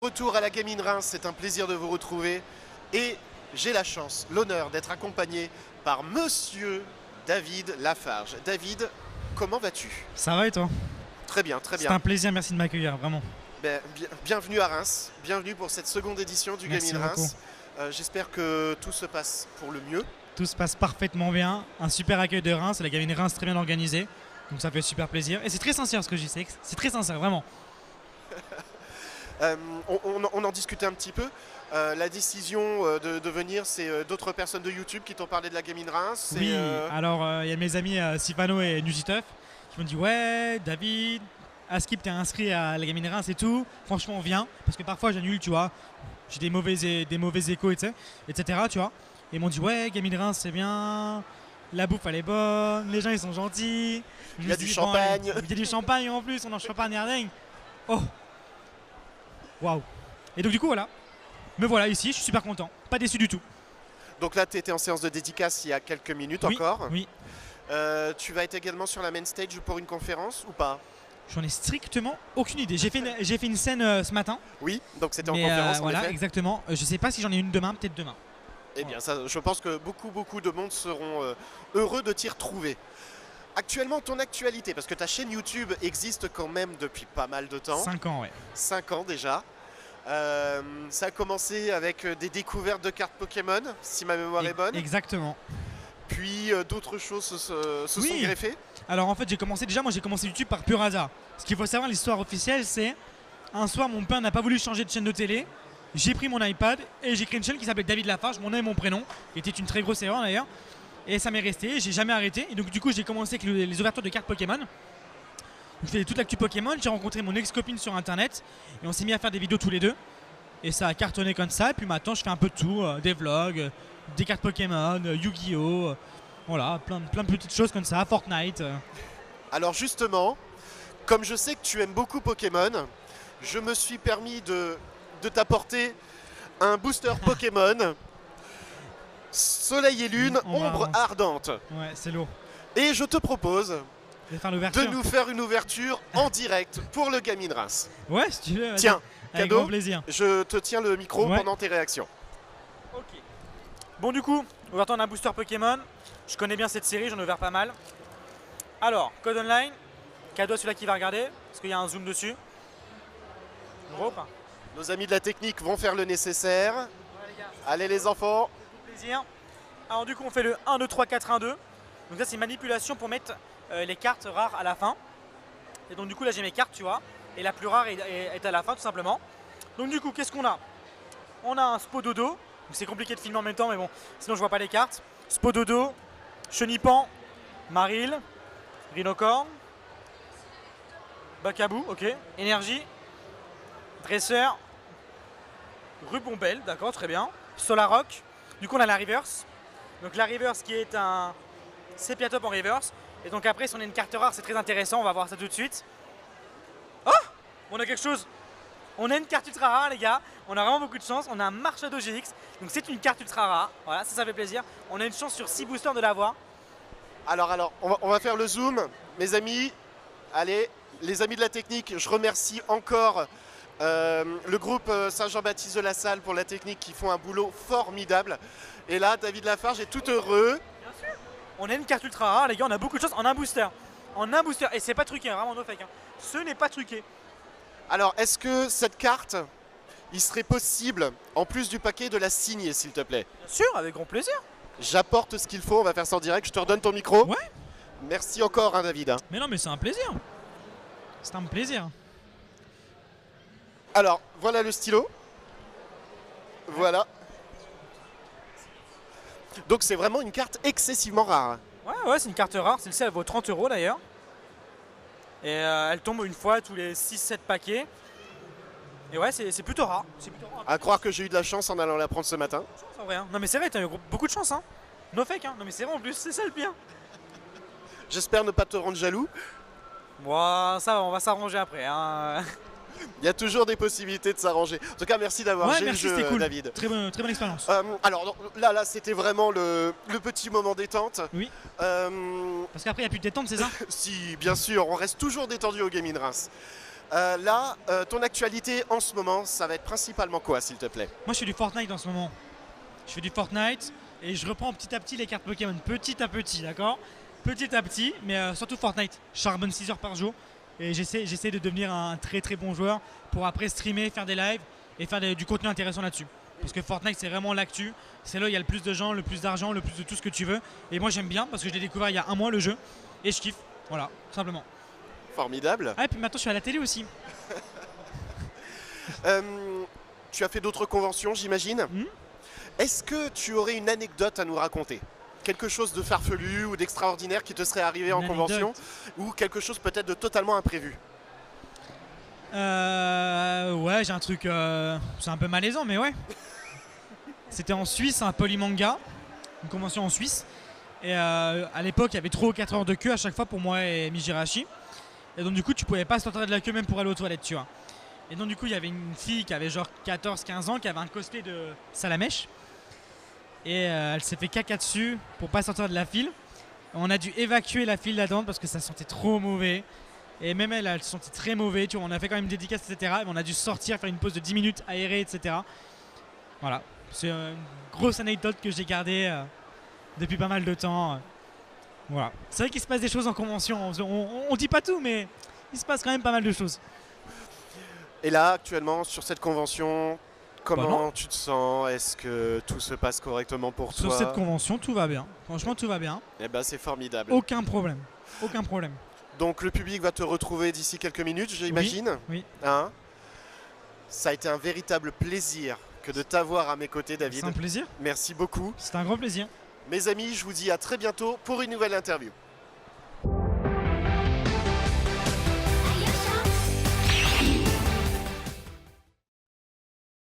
retour à la Gaming Reims, c'est un plaisir de vous retrouver et j'ai la chance, l'honneur d'être accompagné par Monsieur David Lafarge. David, comment vas-tu? Ça va et toi? Très bien, très bien. C'est un plaisir, merci de m'accueillir, vraiment. Bienvenue à Reims, bienvenue pour cette seconde édition du Gaming Reims. J'espère que tout se passe pour le mieux. Tout se passe parfaitement bien, un super accueil de Reims, la Gaming Reims très bien organisée, donc ça fait super plaisir. Et c'est très sincère ce que je dis, c'est très sincère, vraiment. On en discutait un petit peu. La décision de venir, c'est d'autres personnes de YouTube qui t'ont parlé de la Gaming Reims. Oui, alors il y a mes amis Sifano et Nugiteuf qui m'ont dit ouais, David, Askip, t'es inscrit à la Gaming Reims et tout. Franchement, viens, parce que parfois j'annule, tu vois. J'ai des mauvais échos, etc. Tu vois. Et ils m'ont dit ouais, Gaming Reims c'est bien, la bouffe elle est bonne, les gens ils sont gentils. Il y a du champagne. Il y a du champagne en plus, on en champagne Erding. Oh, waouh. Et donc du coup voilà, me voilà ici, je suis super content, pas déçu du tout. Donc là tu étais en séance de dédicace il y a quelques minutes encore. Oui. Tu vas être également sur la main stage pour une conférence ou pas? J'en ai strictement aucune idée. J'ai fait une scène ce matin. Oui, donc c'était en conférence en voilà, effet. Exactement. Je sais pas si j'en ai une demain, peut-être demain. Eh bien, ça, je pense que beaucoup de monde seront heureux de t'y retrouver. Actuellement, ton actualité, parce que ta chaîne YouTube existe quand même depuis pas mal de temps. 5 ans, ouais. 5 ans déjà. Ça a commencé avec des découvertes de cartes Pokémon, si ma mémoire est bonne. Exactement. Puis d'autres choses se sont greffées. Alors en fait, j'ai commencé YouTube par pur hasard. Ce qu'il faut savoir, l'histoire officielle, c'est un soir, mon père n'a pas voulu changer de chaîne de télé. J'ai pris mon iPad et j'ai créé une chaîne qui s'appelait David Lafarge, mon nom et mon prénom, qui était une très grosse erreur d'ailleurs. Et ça m'est resté, j'ai jamais arrêté. Et donc du coup, j'ai commencé avec les ouvertures de cartes Pokémon. Je faisais toute l'actu Pokémon, j'ai rencontré mon ex-copine sur internet et on s'est mis à faire des vidéos tous les deux. Et ça a cartonné comme ça. Et puis maintenant, je fais un peu de tout, des vlogs, des cartes Pokémon, Yu-Gi-Oh! Voilà, plein de petites choses comme ça, Fortnite. Alors justement, comme je sais que tu aimes beaucoup Pokémon, je me suis permis de t'apporter un booster Pokémon Soleil et Lune, Ombre Ardente. Ouais, c'est lourd. Et je te propose de nous faire une ouverture en direct pour le Gaming Reims. Ouais, si tu veux. Tiens, avec cadeau, grand plaisir. Je te tiens le micro pendant tes réactions. Ok. Bon, du coup, ouverture d'un booster Pokémon. Je connais bien cette série, j'en ai ouvert pas mal. Alors, code online, cadeau à celui-là qui va regarder, parce qu'il y a un zoom dessus. Gros pas. Nos amis de la technique vont faire le nécessaire. Ouais, les gars. Allez les enfants. Plaisir. Alors du coup on fait le 1, 2, 3, 4, 1, 2. Donc ça c'est manipulation pour mettre les cartes rares à la fin. Et donc du coup là j'ai mes cartes, tu vois. Et la plus rare est à la fin tout simplement. Donc du coup qu'est-ce qu'on a? On a un Spododo. C'est compliqué de filmer en même temps mais bon, sinon je vois pas les cartes. Spododo, Chenipan, Maril, Rhinocorn, Bacabou, ok. Énergie, Dresseur, Rubombelle, d'accord, très bien. Solarock. Du coup on a la reverse. Donc la reverse qui est un Sepiatop en reverse. Et donc après si on a une carte rare c'est très intéressant, on va voir ça tout de suite. Oh, on a quelque chose. On a une carte ultra rare les gars. On a vraiment beaucoup de chance. On a un Marshado GX. Donc c'est une carte ultra rare. Voilà, ça fait plaisir. On a une chance sur 6 boosters de l'avoir. Alors, on va faire le zoom. Mes amis, allez, les amis de la technique, je remercie encore le groupe Saint-Jean-Baptiste de la Salle pour la technique qui font un boulot formidable. Et là, David Lafarge est tout heureux. Bien sûr. On a une carte ultra rare, les gars, on a beaucoup de chance en un booster. En un booster, et c'est pas truqué, hein, vraiment no fake. Hein. Ce n'est pas truqué. Alors, est-ce que cette carte, il serait possible, en plus du paquet, de la signer, s'il te plaît? Bien sûr, avec grand plaisir. J'apporte ce qu'il faut, on va faire ça en direct. Je te redonne ton micro. Ouais. Merci encore, hein, David. Mais non, mais c'est un plaisir. C'est un plaisir. Alors, voilà le stylo. Voilà. Donc c'est vraiment une carte excessivement rare. Ouais, c'est une carte rare. Celle-ci, elle vaut 30 € d'ailleurs. Et elle tombe une fois tous les 6-7 paquets. Et ouais, c'est plutôt rare. À croire que j'ai eu de la chance en allant la prendre ce matin. En vrai, hein. Non mais c'est vrai, t'as eu beaucoup de chance. Hein. No fake, hein. Non mais c'est vrai en plus, c'est ça le pire. J'espère ne pas te rendre jaloux. Bon, ça va, on va s'arranger après. Hein. Il y a toujours des possibilités de s'arranger. En tout cas, merci d'avoir joué le jeu, cool. David. Très bonne expérience. Alors là c'était vraiment le petit moment détente. Oui. Parce qu'après, il n'y a plus de détente, c'est ça? Si, bien sûr, on reste toujours détendu au Gaming Reims. Là, ton actualité en ce moment, ça va être principalement quoi, s'il te plaît? Moi, je fais du Fortnite en ce moment. Je fais du Fortnite et je reprends petit à petit les cartes Pokémon. Petit à petit, d'accord? Petit à petit, mais surtout Fortnite. Je charbonne 6 heures par jour et j'essaie de devenir un très très bon joueur pour après streamer, faire des lives et faire du contenu intéressant là-dessus. Parce que Fortnite, c'est vraiment l'actu. C'est là où il y a le plus de gens, le plus d'argent, le plus de tout ce que tu veux. Et moi, j'aime bien parce que je l'ai découvert il y a un mois le jeu et je kiffe. Voilà, tout simplement. Formidable. Ah, et puis maintenant, je suis à la télé aussi. Tu as fait d'autres conventions, j'imagine. Est-ce que tu aurais une anecdote à nous raconter? Quelque chose de farfelu ou d'extraordinaire qui te serait arrivé en convention? Ou quelque chose peut-être de totalement imprévu? Ouais, j'ai un truc. C'est un peu malaisant, mais ouais. C'était en Suisse, un Polymanga, une convention en Suisse. Et à l'époque, il y avait 3 ou 4 heures de queue à chaque fois pour moi et Mijirachi. Et donc, du coup, tu pouvais pas sortir de la queue même pour aller aux toilettes, tu vois. Et donc, du coup, il y avait une fille qui avait genre 14-15 ans qui avait un cosplay de Salamèche. Et elle s'est fait caca dessus pour pas sortir de la file. On a dû évacuer la file d'attente parce que ça sentait trop mauvais. Et même elle se sentait très mauvais. Tu vois, on a fait quand même une dédicace, etc. Et on a dû sortir, faire une pause de 10 minutes, aérer, etc. Voilà. C'est une grosse anecdote que j'ai gardée depuis pas mal de temps. Voilà. C'est vrai qu'il se passe des choses en convention. On dit pas tout, mais il se passe quand même pas mal de choses. Et là, actuellement, sur cette convention, comment tu te sens? Est-ce que tout se passe correctement pour toi? Sur cette convention, tout va bien. Franchement, tout va bien. Eh ben, c'est formidable. Aucun problème. Aucun problème. Donc le public va te retrouver d'ici quelques minutes, j'imagine. Oui. Hein? Ça a été un véritable plaisir que de t'avoir à mes côtés, David. C'est un plaisir. Merci beaucoup. C'est un grand plaisir. Mes amis, je vous dis à très bientôt pour une nouvelle interview.